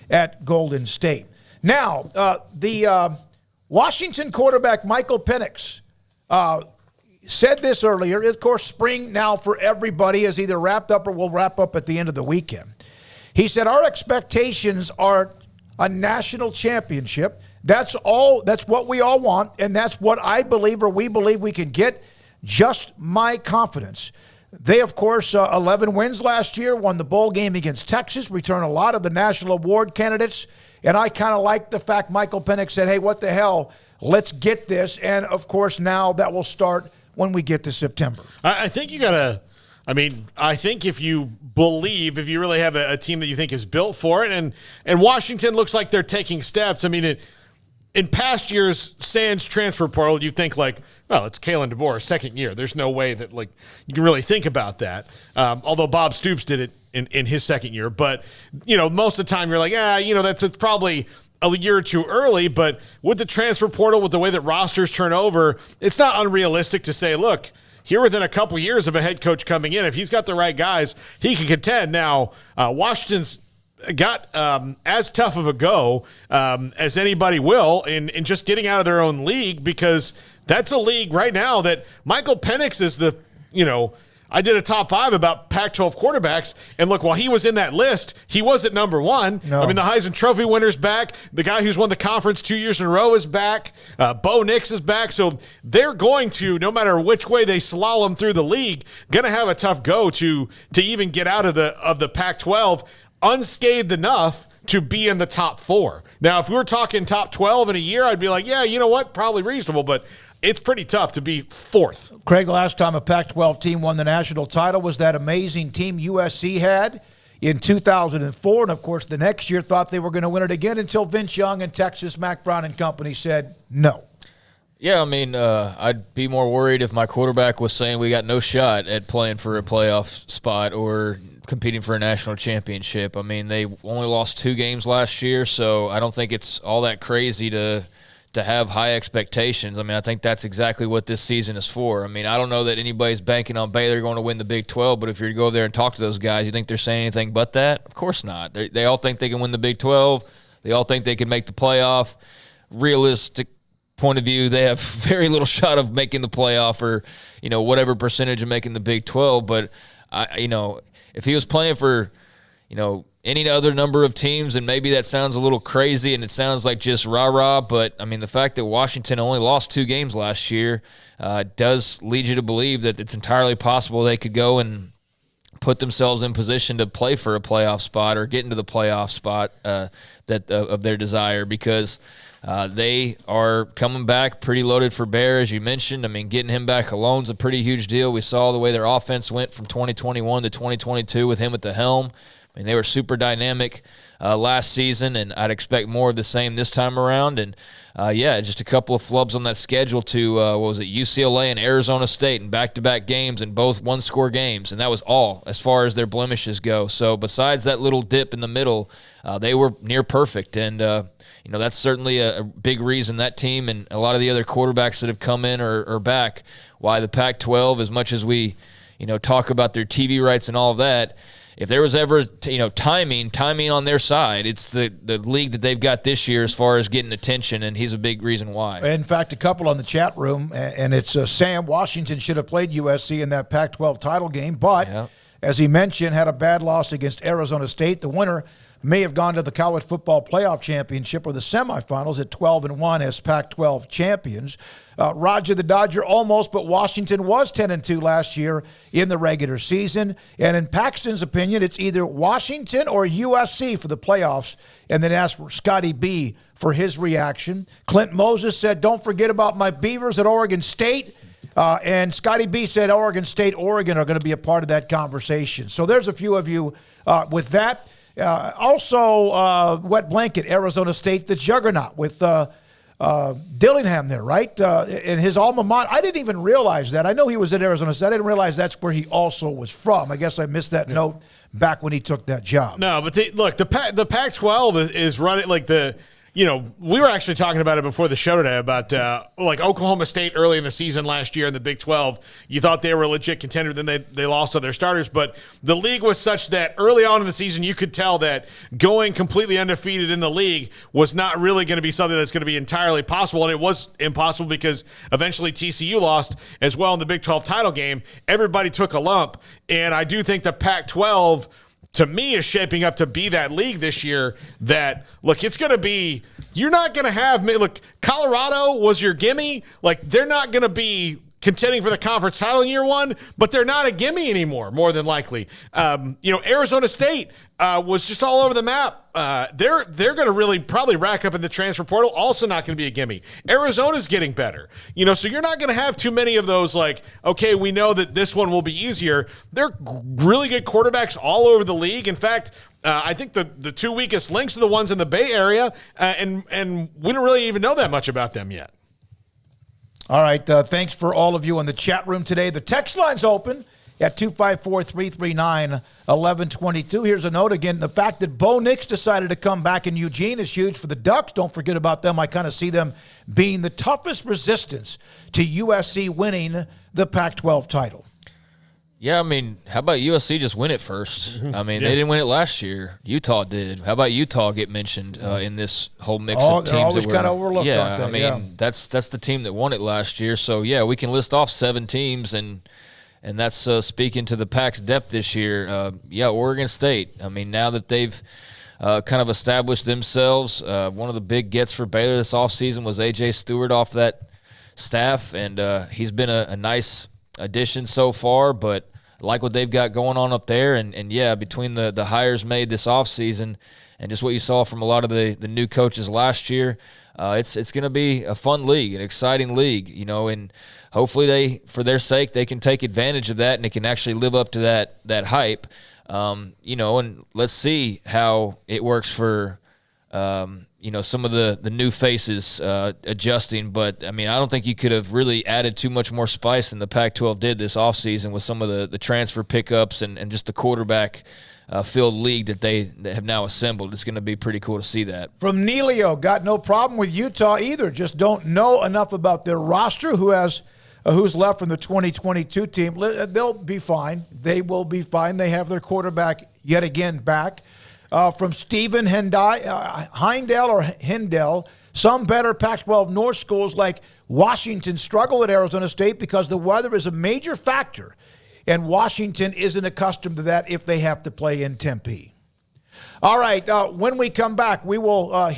at Golden State. Now, the Washington quarterback Michael Penix said this earlier. Of course, spring now for everybody is either wrapped up or will wrap up at the end of the weekend. He said, our expectations are a national championship. That's what we all want, and that's what I believe or we believe we can get. Just my confidence. They, of course, 11 wins last year, won the bowl game against Texas, returned a lot of the national award candidates, and I kind of like the fact Michael Penix said, hey, what the hell, let's get this. And, of course, now that will start when we get to September. I think you got to – I think if you believe, if you really have a team that you think is built for it, and Washington looks like they're taking steps. I mean, in past years, sans transfer portal, you think like, well, it's Kalen DeBoer's second year. There's no way that like you can really think about that. Although Bob Stoops did it in his second year. But, most of the time you're like, that's probably a year or two early. But with the transfer portal, with the way that rosters turn over, it's not unrealistic to say, look, here within a couple years of a head coach coming in, if he's got the right guys, he can contend. Now, Washington's got as tough of a go as anybody will in just getting out of their own league, because that's a league right now that Michael Penix is I did a top 5 about Pac-12 quarterbacks, and look, while he was in that list, he wasn't number one. No. I mean, the Heisman Trophy winner's back. The guy who's won the conference 2 years in a row is back. Bo Nix is back. So they're going to, no matter which way they slalom through the league, going to have a tough go to even get out of the Pac-12 unscathed enough to be in the top 4. Now, if we were talking top 12 in a year, I'd be like, yeah, you know what, probably reasonable, but it's pretty tough to be 4th. Craig, last time a Pac-12 team won the national title was that amazing team USC had in 2004. And, of course, the next year thought they were going to win it again until Vince Young and Texas Mac Brown and company said no. Yeah, I mean, I'd be more worried if my quarterback was saying we got no shot at playing for a playoff spot or competing for a national championship. I mean, they only lost 2 games last year, so I don't think it's all that crazy to have high expectations. I mean, I think that's exactly what this season is for. I mean, I don't know that anybody's banking on Baylor going to win the Big 12, but if you go there and talk to those guys, you think they're saying anything but that? Of course not. They all think they can win the Big 12. They all think they can make the playoff. Realistic point of view, they have very little shot of making the playoff or, whatever percentage of making the Big 12. But, if he was playing for, any other number of teams, and maybe that sounds a little crazy and it sounds like just rah-rah, but, I mean, the fact that Washington only lost 2 games last year does lead you to believe that it's entirely possible they could go and put themselves in position to play for a playoff spot or get into the playoff spot of their desire, because they are coming back pretty loaded for Bear, as you mentioned. I mean, getting him back alone is a pretty huge deal. We saw the way their offense went from 2021 to 2022 with him at the helm. I mean, they were super dynamic last season, and I'd expect more of the same this time around. And, just a couple of flubs on that schedule to, UCLA and Arizona State in back-to-back games, and both one-score games. And that was all as far as their blemishes go. So besides that little dip in the middle, they were near perfect. And, that's certainly a big reason that team and a lot of the other quarterbacks that have come in are back, why the Pac-12, as much as we, talk about their TV rights and all of that, if there was ever, timing on their side, it's the league that they've got this year as far as getting attention, and he's a big reason why. In fact, a couple on the chat room, and it's Sam, Washington should have played USC in that Pac-12 title game, but as he mentioned, had a bad loss against Arizona State. The winner may have gone to the College Football Playoff Championship or the semifinals at 12-1 as Pac-12 champions. Roger the Dodger almost, but Washington was 10-2 last year in the regular season. And in Paxton's opinion, it's either Washington or USC for the playoffs. And then asked for Scotty B for his reaction. Clint Moses said, don't forget about my Beavers at Oregon State. And Scotty B said Oregon State, Oregon are going to be a part of that conversation. So there's a few of you with that. Also, Wet Blanket, Arizona State, the juggernaut with Dillingham there, right? In his alma mater. I didn't even realize that. I know he was at Arizona State. I didn't realize that's where he also was from. I guess I missed that note back when he took that job. No, but look, the Pac-12 is running like we were actually talking about it before the show today about like Oklahoma State early in the season last year in the Big 12. You thought they were a legit contender, then they lost all their starters. But the league was such that early on in the season, you could tell that going completely undefeated in the league was not really going to be something that's going to be entirely possible. And it was impossible because eventually TCU lost as well in the Big 12 title game. Everybody took a lump. And I do think the Pac-12, to me, is shaping up to be that league this year that, look, it's going to be, you're not going to have, look, Colorado was your gimme. Like, they're not going to be contending for the conference title in year one, but they're not a gimme anymore, more than likely. Arizona State was just all over the map. They're going to really probably rack up in the transfer portal. Also not going to be a gimme. Arizona's getting better. So you're not going to have too many of those like, okay, we know that this one will be easier. They're really good quarterbacks all over the league. In fact, I think the two weakest links are the ones in the Bay Area, and we don't really even know that much about them yet. All right, thanks for all of you in the chat room today. The text line's open at 254-339-1122. Here's a note again. The fact that Bo Nix decided to come back in Eugene is huge for the Ducks. Don't forget about them. I kind of see them being the toughest resistance to USC winning the Pac-12 title. Yeah, I mean, how about USC just win it first? I mean, they didn't win it last year. Utah did. How about Utah get mentioned in this whole mix of teams? They're always kind of overlooked. Yeah, aren't they? I mean, that's the team that won it last year. So, yeah, we can list off 7 teams, and that's speaking to the Pac's depth this year. Oregon State. I mean, now that they've kind of established themselves, one of the big gets for Baylor this offseason was A.J. Stewart off that staff, and he's been a nice addition so far, but like what they've got going on up there, and between the hires made this offseason and just what you saw from a lot of the new coaches last year, it's going to be a fun league, an exciting league, and hopefully for their sake, they can take advantage of that and it can actually live up to that hype, and let's see how it works for some of the new faces adjusting. But, I mean, I don't think you could have really added too much more spice than the Pac-12 did this offseason with some of the transfer pickups and just the quarterback filled league that they have now assembled. It's going to be pretty cool to see that. From Neilio, got no problem with Utah either. Just don't know enough about their roster. Who's left from the 2022 team? They'll be fine. They will be fine. They have their quarterback yet again back. From Stephen Hindell, some better Pac-12 North schools like Washington struggle at Arizona State because the weather is a major factor, and Washington isn't accustomed to that if they have to play in Tempe. All right, when we come back, we will